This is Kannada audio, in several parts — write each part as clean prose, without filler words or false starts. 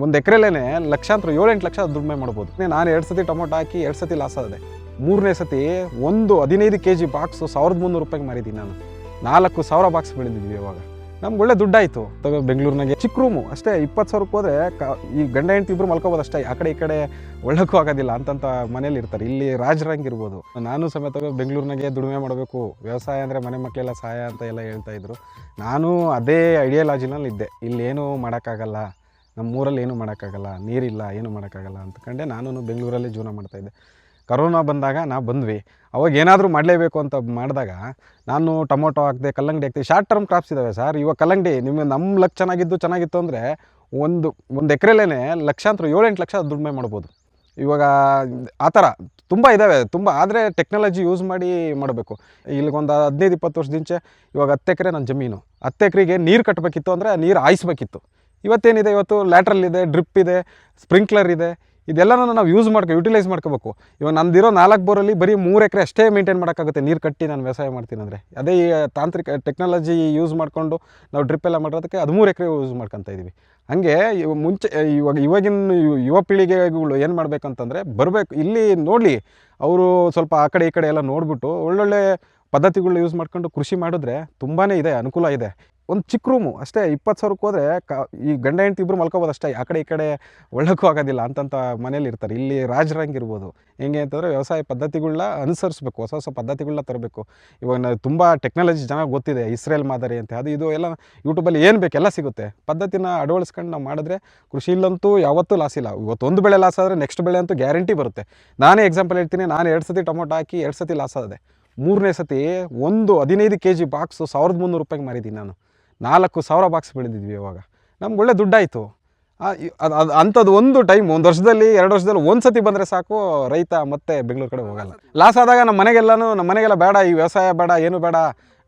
ಒಂದು ಎಕರೆಲೇನೆ ಲಕ್ಷಾಂತರ 7-8 ಲಕ್ಷ ದುಡಿಮೆ ಮಾಡ್ಬೋದು. ನಾನು 2 ಸತಿ ಟೊಮೊಟೊ ಹಾಕಿ 2 ಸತಿ ಲಾಸ್ ಆದೆ. 3ನೇ ಸತಿ ಒಂದು 15 kg ಬಾಕ್ಸು 1300 ರೂಪಾಯಿಗೆ ಮಾರಿದ್ದೀನಿ. ನಾನು 4000 ಬಾಕ್ಸ್ ಬೆಳೆದಿದ್ವಿ. ಇವಾಗ ನಮ್ಗೆ ಒಳ್ಳೆ ದುಡ್ಡಾಯಿತು. ಬೆಂಗಳೂರಿನಾಗೆ ಚಿಕ್ಕ ರೂಮು ಅಷ್ಟೇ 20,000ಕ್ಕೆ ಹೋದರೆ ಈ ಗಂಡ ಹೆಂಡತಿ ಇಬ್ಬರು ಮಲ್ಕೋಬೋದು ಅಷ್ಟೇ. ಆ ಕಡೆ ಈ ಕಡೆ ಒಳ್ಳಕ್ಕೂ ಆಗೋದಿಲ್ಲ ಅಂತಂತ ಮನೇಲಿ ಇರ್ತಾರೆ. ಇಲ್ಲಿ ರಾಜರಂಗಿರ್ಬೋದು. ನಾನು ಸಮೇತ ಬೆಂಗಳೂರಿನಾಗೆ ದುಡಿಮೆ ಮಾಡಬೇಕು, ವ್ಯವಸಾಯ ಅಂದರೆ ಮನೆ ಮಕ್ಕಳೆಲ್ಲ ಸಹಾಯ ಅಂತ ಎಲ್ಲ ಹೇಳ್ತಾಯಿದ್ರು. ನಾನು ಅದೇ ಐಡಿಯಾಲಜಿನಲ್ಲಿ ಇದ್ದೆ. ಇಲ್ಲೇನು ಮಾಡೋಕ್ಕಾಗಲ್ಲ, ನಮ್ಮೂರಲ್ಲಿ ಏನೂ ಮಾಡೋಕ್ಕಾಗಲ್ಲ, ನೀರಿಲ್ಲ, ಏನೂ ಮಾಡೋಕ್ಕಾಗಲ್ಲ ಅಂತಕಂಡೆ ನಾನು ಬೆಂಗಳೂರಲ್ಲೇ ಜೀವನ ಮಾಡ್ತಾಯಿದ್ದೆ. ಕರೋನಾ ಬಂದಾಗ ನಾವು ಬಂದ್ವಿ. ಅವಾಗ ಏನಾದರೂ ಮಾಡಲೇಬೇಕು ಅಂತ ಮಾಡಿದಾಗ ನಾನು ಟೊಮೊಟೊ ಹಾಕಿದೆ, ಕಲ್ಲಂಗಡಿ ಹಾಕ್ದೆ. ಶಾರ್ಟ್ ಟರ್ಮ್ ಕ್ರಾಪ್ಸ್ ಇದ್ದಾವೆ ಸರ್. ಇವಾಗ ಕಲ್ಲಂಗಡಿ ನಮ್ಮ ಲಕ್ ಚೆನ್ನಾಗಿತ್ತು ಅಂದರೆ ಒಂದು ಎಕರೆಲೇನೆ ಲಕ್ಷಾಂತರ 7-8 ಲಕ್ಷ ದುಡಿಮೆ ಮಾಡ್ಬೋದು. ಇವಾಗ ಆ ಥರ ತುಂಬ ಇದ್ದಾವೆ, ತುಂಬ. ಆದರೆ ಟೆಕ್ನಾಲಜಿ ಯೂಸ್ ಮಾಡಿ ಮಾಡಬೇಕು. ಇಲ್ಲಿಗೊಂದು 15-20 ವರ್ಷದಿಂಚೆ ಇವಾಗ 10 ಎಕರೆ ನನ್ನ ಜಮೀನು. 10 ಎಕರೆಗೆ ನೀರು ಕಟ್ಟಬೇಕಿತ್ತು ಅಂದರೆ ನೀರು ಹಾಯಿಸ್ಬೇಕಿತ್ತು. ಇವತ್ತೇನಿದೆ, ಇವತ್ತು ಲ್ಯಾಟ್ರಲ್ ಇದೆ, ಡ್ರಿಪ್ ಇದೆ, ಸ್ಪ್ರಿಂಕ್ಲರ್ ಇದೆ. ಇದೆಲ್ಲನೂ ನಾವು ಯುಟಿಲೈಸ್ ಮಾಡ್ಕೋಬೇಕು. ಇವಾಗ ನಂದಿರೋ 4 ಬೋರಲ್ಲಿ ಬರೀ 3 ಎಕರೆ ಅಷ್ಟೇ ಮೇಂಟೈನ್ ಮಾಡೋಕ್ಕಾಗುತ್ತೆ ನೀರು ಕಟ್ಟಿ ನಾನು ವ್ಯವಸಾಯ ಮಾಡ್ತೀನಿ ಅಂದರೆ. ಅದೇ ಈ ತಾಂತ್ರಿಕ ಟೆಕ್ನಾಲಜಿ ಯೂಸ್ ಮಾಡಿಕೊಂಡು ನಾವು ಡ್ರಿಪ್ ಎಲ್ಲ ಮಾಡೋದಕ್ಕೆ 13 ಎಕರೆ ಯೂಸ್ ಮಾಡ್ಕೊತಾ ಇದ್ದೀವಿ. ಹಾಗೆ ಮುಂಚೆ ಇವಾಗಿನ ಯುವ ಪೀಳಿಗೆಗಳು ಏನು ಮಾಡಬೇಕಂತಂದರೆ ಬರಬೇಕು ಇಲ್ಲಿ ನೋಡಲಿ. ಅವರು ಸ್ವಲ್ಪ ಆ ಕಡೆ ಈ ಕಡೆ ಎಲ್ಲ ನೋಡಿಬಿಟ್ಟು ಒಳ್ಳೊಳ್ಳೆ ಪದ್ಧತಿಗಳನ್ನ ಯೂಸ್ ಮಾಡ್ಕೊಂಡು ಕೃಷಿ ಮಾಡಿದ್ರೆ ತುಂಬಾ ಇದೆ, ಅನುಕೂಲ ಇದೆ. ಒಂದು ಚಿಕ್ಕ ರೂಮು ಅಷ್ಟೇ 20,000ಕ್ಕೆ ಹೋದರೆ ಈ ಗಂಡ ಹೆಂಡತಿ ಇಬ್ಬರು ಮಲ್ಕೋಬೋದು ಅಷ್ಟೇ. ಆ ಕಡೆ ಈ ಕಡೆ ಒಳ್ಳಕ್ಕೂ ಆಗೋದಿಲ್ಲ ಅಂತಂತ ಮನೇಲಿ ಇರ್ತಾರೆ. ಇಲ್ಲಿ ರಾಜರಂಗಿರ್ಬೋದು. ಹೆಂಗೆ ಅಂತಂದರೆ ವ್ಯವಸಾಯ ಪದ್ಧತಿಗಳನ್ನ ಅನುಸರಿಸಬೇಕು, ಹೊಸ ಪದ್ಧತಿಗಳನ್ನ ತರಬೇಕು. ಇವಾಗ ತುಂಬ ಟೆಕ್ನಾಲಜಿ ಚೆನ್ನಾಗಿ ಗೊತ್ತಿದೆ. ಇಸ್ರೇಲ್ ಮಾದರಿ ಅಂತ ಅದು ಇದು ಎಲ್ಲ ಯೂಟ್ಯೂಬಲ್ಲಿ ಏನು ಬೇಕು ಎಲ್ಲ ಸಿಗುತ್ತೆ. ಪದ್ಧತಿನ ಅಳವಡಿಸ್ಕೊಂಡು ನಾವು ಮಾಡಿದ್ರೆ ಕೃಷಿಲಂತೂ ಯಾವತ್ತೂ ಲಾಸ್ ಇಲ್ಲ. ಇವತ್ತು ಒಂದು ಬೆಳೆ ಲಾಸ್ ಆದರೆ ನೆಕ್ಸ್ಟ್ ಬೆಳೆ ಅಂತೂ ಗ್ಯಾರಂಟಿ ಬರುತ್ತೆ. ನಾನೇ ಎಕ್ಸಾಂಪಲ್ ಹೇಳ್ತೀನಿ. ನಾನು 2 ಸತಿ ಟೊಮೊಟೊ ಹಾಕಿ 2 ಸತಿ ಲಾಸ್ ಆದೆ. 3ನೇ ಸತಿ ಒಂದು 15 kg ಬಾಕ್ಸು 1300 ರೂಪಾಯಿಗೆ ಮಾರಿದ್ದೀನಿ. ನಾನು 4000 ಬಾಕ್ಸ್ ಬೆಳೆದಿದ್ವಿ. ಇವಾಗ ನಮ್ಗೆ ಒಳ್ಳೆ ದುಡ್ಡಾಯಿತು. ಅಂಥದ್ದು ಒಂದು ಟೈಮ್, ಒಂದು ವರ್ಷದಲ್ಲಿ 2 ವರ್ಷದಲ್ಲಿ ಒಂದು ಸತಿ ಬಂದರೆ ಸಾಕು, ರೈತ ಮತ್ತೆ ಬೆಂಗಳೂರು ಕಡೆ ಹೋಗಲ್ಲ. ಲಾಸ್ ಆದಾಗ ನಮ್ಮ ಮನೆಗೆಲ್ಲ ಬೇಡ, ಈ ವ್ಯವಸಾಯ ಬೇಡ, ಏನು ಬೇಡ,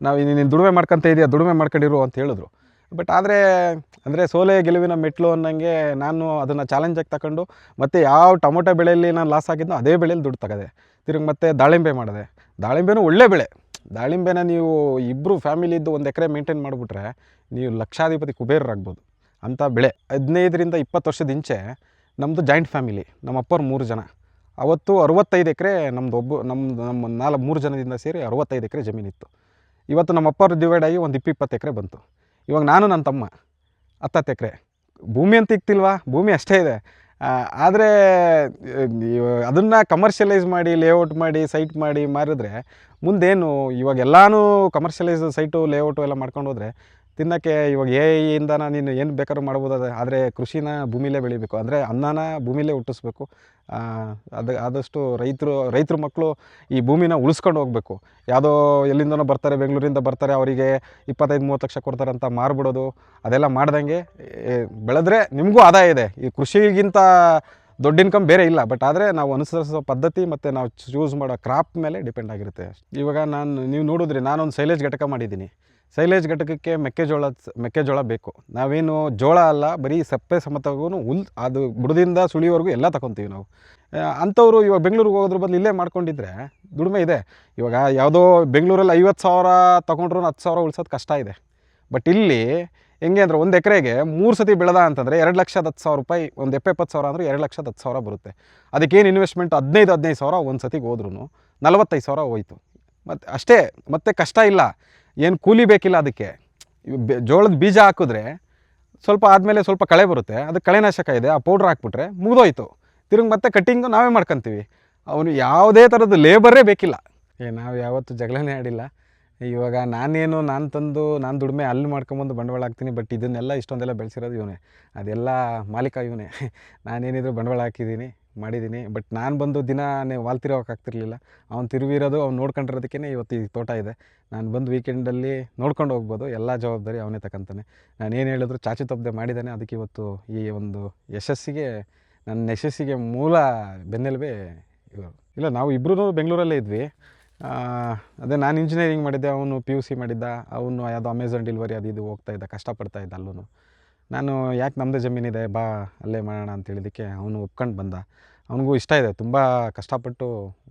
ನಾವು ನೀನು ದುಡಿಮೆ ಮಾಡ್ಕೊತ ಇದೆಯಾ, ದುಡಿಮೆ ಮಾಡ್ಕೊಂಡಿರು ಅಂತ ಹೇಳಿದ್ರು. ಬಟ್ ಅಂದರೆ ಸೋಲೆ ಗೆಲುವಿನ ಮೆಟ್ಲು ಅನ್ನಂಗೆ ನಾನು ಅದನ್ನು ಚಾಲೆಂಜಾಗಿ ತಗೊಂಡು ಮತ್ತು ಯಾವ ಟೊಮೊಟೊ ಬೆಳೆಯಲ್ಲಿ ನಾನು ಲಾಸ್ ಆಗಿದ್ದೋ ಅದೇ ಬೆಳೆಯಲ್ಲಿ ದುಡ್ಡು ತಗದೆ. ತಿರುಗಿ ಮತ್ತೆ ದಾಳಿಂಬೆ ಮಾಡಿದೆ. ದಾಳಿಂಬೆನೂ ಒಳ್ಳೆ ಬೆಳೆ. ದಾಳಿಂಬೆನ ನೀವು ಇಬ್ಬರು ಫ್ಯಾಮಿಲಿದ್ದು 1 ಎಕರೆ ಮೇಂಟೈನ್ ಮಾಡಿಬಿಟ್ರೆ ನೀವು ಲಕ್ಷಾಧಿಪತಿ ಕುಬೇರರಾಗ್ಬೋದು ಅಂಥ ಬೆಳೆ. 15-20 ವರ್ಷದ ಹಿಂಚೆ ನಮ್ಮದು ಜಾಯಿಂಟ್ ಫ್ಯಾಮಿಲಿ. ನಮ್ಮ ಅಪ್ಪರು 3 ಜನ. ಅವತ್ತು 65 ಎಕರೆ ನಮ್ಮ 3 ಜನದಿಂದ ಸೇರಿ 65 ಎಕರೆ ಜಮೀನಿತ್ತು. ಇವತ್ತು ನಮ್ಮ ಅಪ್ಪರು ಡಿವೈಡ್ ಆಗಿ ಒಂದು 20 ಎಕರೆ ಬಂತು. ಇವಾಗ ನಾನು ನನ್ನ ತಮ್ಮ 10 ಎಕರೆ. ಭೂಮಿ ಅಂತ ಇಕ್ತಿಲ್ವಾ, ಭೂಮಿ ಅಷ್ಟೇ ಇದೆ. ಆದರೆ ಅದನ್ನು ಕಮರ್ಷಿಯಲೈಸ್ ಮಾಡಿ, ಲೇಔಟ್ ಮಾಡಿ, ಸೈಟ್ ಮಾಡಿ ಮಾರಿದ್ರೆ ಮುಂದೇನು, ಇವಾಗ ಎಲ್ಲನೂ ಕಮರ್ಷಿಯಲೈಸ್ ಸೈಟು ಲೇಔಟು ಎಲ್ಲ ಮಾಡ್ಕೊಂಡು ಹೋದರೆ ತಿನ್ನೋಕ್ಕೆ ಇವಾಗ ಇಂದ ನೀನು ಏನು ಬೇಕಾದ್ರೂ ಮಾಡ್ಬೋದು. ಆದರೆ ಕೃಷಿನ ಭೂಮಿಲೇ ಬೆಳಿಬೇಕು, ಅಂದರೆ ಅನ್ನನ ಭೂಮಿಲೇ ಹುಟ್ಟಿಸ್ಬೇಕು. ಆದಷ್ಟು ರೈತರ ಮಕ್ಕಳು ಈ ಭೂಮಿನ ಉಳಿಸ್ಕೊಂಡು ಹೋಗಬೇಕು. ಯಾವುದೋ ಎಲ್ಲಿಂದನೋ ಬರ್ತಾರೆ, ಬೆಂಗಳೂರಿಂದ ಬರ್ತಾರೆ, ಅವರಿಗೆ 25-30 ಲಕ್ಷ ಕೊಡ್ತಾರೆ ಅಂತ ಮಾರ್ಬಿಡೋದು ಅದೆಲ್ಲ ಮಾಡ್ದಂಗೆ ಬೆಳೆದ್ರೆ ನಿಮಗೂ ಆದಾಯ ಇದೆ. ಈ ಕೃಷಿಗಿಂತ ದೊಡ್ಡ ಇನ್ಕಮ್ ಬೇರೆ ಇಲ್ಲ. ಬಟ್ ಆದರೆ ನಾವು ಅನುಸರಿಸೋ ಪದ್ಧತಿ ಮತ್ತು ನಾವು ಚೂಸ್ ಮಾಡೋ ಕ್ರಾಪ್ ಮೇಲೆ ಡಿಪೆಂಡ್ ಆಗಿರುತ್ತೆ. ಇವಾಗ ನೀವು ನೋಡಿದ್ರಿ, ನಾನೊಂದು ಸೈಲೇಜ್ ಘಟಕ ಮಾಡಿದ್ದೀನಿ. ಸೈಲೇಜ್ ಘಟಕಕ್ಕೆ ಮೆಕ್ಕೆಜೋಳ ಬೇಕು. ನಾವೇನು ಜೋಳ ಅಲ್ಲ, ಬರೀ ಸಪ್ಪೆ ಸಮೇತಗೂ ಅದು ಬುಡದಿಂದ ಸುಳಿಯೋವರೆಗೂ ಎಲ್ಲ ತಗೊತೀವಿ ನಾವು. ಅಂಥವ್ರು ಇವಾಗ ಬೆಂಗಳೂರಿಗೆ ಹೋಗೋದ್ರ ಬದಲು ಇಲ್ಲೇ ಮಾಡ್ಕೊಂಡಿದ್ರೆ ದುಡಿಮೆ ಇದೆ. ಇವಾಗ ಯಾವುದೋ ಬೆಂಗಳೂರಲ್ಲಿ 50,000 ತೊಗೊಂಡ್ರೂ 10,000 ಉಳಿಸೋದು ಕಷ್ಟ ಇದೆ. ಬಟ್ ಇಲ್ಲಿ ಹೆಂಗೆ ಅಂದರೆ 1 ಎಕರೆಗೆ 3 ಸತಿ ಬೆಳೆದ ಅಂತಂದರೆ 2,10,000 ರೂಪಾಯಿ. ಒಂದು 70,000 ಅಂದರೆ 2,10,000 ಬರುತ್ತೆ. ಅದಕ್ಕೇನು ಇನ್ವೆಸ್ಟ್ಮೆಂಟ್ 15,000 ಒಂದು ಸತಿಗೆ ಹೋದ್ರೂ 45,000 ಹೋಯ್ತು. ಮತ್ತು ಅಷ್ಟೇ, ಮತ್ತೆ ಕಷ್ಟ ಇಲ್ಲ, ಏನು ಕೂಲಿ ಬೇಕಿಲ್ಲ ಅದಕ್ಕೆ. ಜೋಳದ ಬೀಜ ಹಾಕಿದ್ರೆ ಸ್ವಲ್ಪ ಆದಮೇಲೆ ಸ್ವಲ್ಪ ಕಳೆ ಬರುತ್ತೆ, ಅದಕ್ಕೆ ಕಳೆನಾಶಕ ಇದೆ, ಆ ಪೌಡ್ರ್ ಹಾಕ್ಬಿಟ್ರೆ ಮುಗಿದೋಯ್ತು. ತಿರುಗಿ ಮತ್ತೆ ಕಟ್ಟಿಂಗು ನಾವೇ ಮಾಡ್ಕೊತೀವಿ. ಅವನು ಯಾವುದೇ ಥರದ್ದು ಲೇಬರೇ ಬೇಕಿಲ್ಲ. ನಾವು ಯಾವತ್ತೂ ಜಗಳನೇ ಆಡಿಲ್ಲ. ಇವಾಗ ನಾನು ದುಡಿಮೆ ಅಲ್ಲಿ ಮಾಡ್ಕೊಂಬಂದು ಬಂಡವಾಳ ಹಾಕ್ತೀನಿ. ಬಟ್ ಇದನ್ನೆಲ್ಲ ಇಷ್ಟೊಂದೆಲ್ಲ ಬೆಳೆಸಿರೋದು ಇವನೇ, ಅದೆಲ್ಲ ಮಾಲೀಕ ಇವನೇ. ನಾನೇನಿದ್ರು ಬಂಡವಾಳ ಹಾಕಿದ್ದೀನಿ, ಮಾಡಿದ್ದೀನಿ. ಬಟ್ ನಾನು ಬಂದು ದಿನ ವಾಲ್ತಿರೋಕ್ಕಾಗ್ತಿರ್ಲಿಲ್ಲ. ಅವ್ನು ತಿರುವಿರೋದು, ಅವ್ನು ನೋಡ್ಕೊಂಡಿರೋದಕ್ಕೇ ಇವತ್ತು ಈ ತೋಟ ಇದೆ. ನಾನು ಬಂದು ವೀಕೆಂಡಲ್ಲಿ ನೋಡ್ಕೊಂಡು ಹೋಗ್ಬೋದು. ಎಲ್ಲ ಜವಾಬ್ದಾರಿ ಅವನೇ ತಗೊಂತಾನೆ. ನಾನೇನು ಹೇಳಿದ್ರು ಚಾಚು ತಪ್ಪದೆ ಮಾಡಿದ್ದಾನೆ. ಅದಕ್ಕೆ ಇವತ್ತು ಈ ಒಂದು ನನ್ನ ಯಶಸ್ಸಿಗೆ ಮೂಲ ಬೆನ್ನೆಲುಬೇ ಇವರು. ಇಲ್ಲ, ನಾವು ಇಬ್ಬರೂ ಬೆಂಗಳೂರಲ್ಲೇ ಇದ್ವಿ. ಅದೇ ನಾನು ಇಂಜಿನಿಯರಿಂಗ್ ಮಾಡಿದ್ದೆ, ಅವನು PUC ಮಾಡಿದ್ದ. ಅವನು ಯಾವುದೋ ಅಮೆಝಾನ್ ಡೆಲಿವರಿ ಅದು ಇದು ಹೋಗ್ತಾಯಿದ್ದ, ಕಷ್ಟಪಡ್ತಾಯಿದ್ದ ಅಲ್ಲೂ. ನಾನು ಯಾಕೆ ನಮ್ಮದೇ ಜಮೀನಿದೆ ಬಾ ಅಲ್ಲೇ ಮಾಡೋಣ ಅಂತ ಹೇಳಿದ್ದಕ್ಕೆ ಅವನು ಒಪ್ಕೊಂಡು ಬಂದ. ಅವನಿಗೂ ಇಷ್ಟ ಇದೆ, ತುಂಬ ಕಷ್ಟಪಟ್ಟು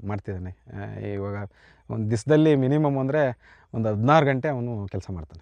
ಮಾಡ್ತಿದ್ದಾನೆ. ಇವಾಗ ಒಂದು ದಿವಸದಲ್ಲಿ ಮಿನಿಮಮ್ ಅಂದರೆ ಒಂದು 16 ಗಂಟೆ ಅವನು ಕೆಲಸ ಮಾಡ್ತಾನೆ.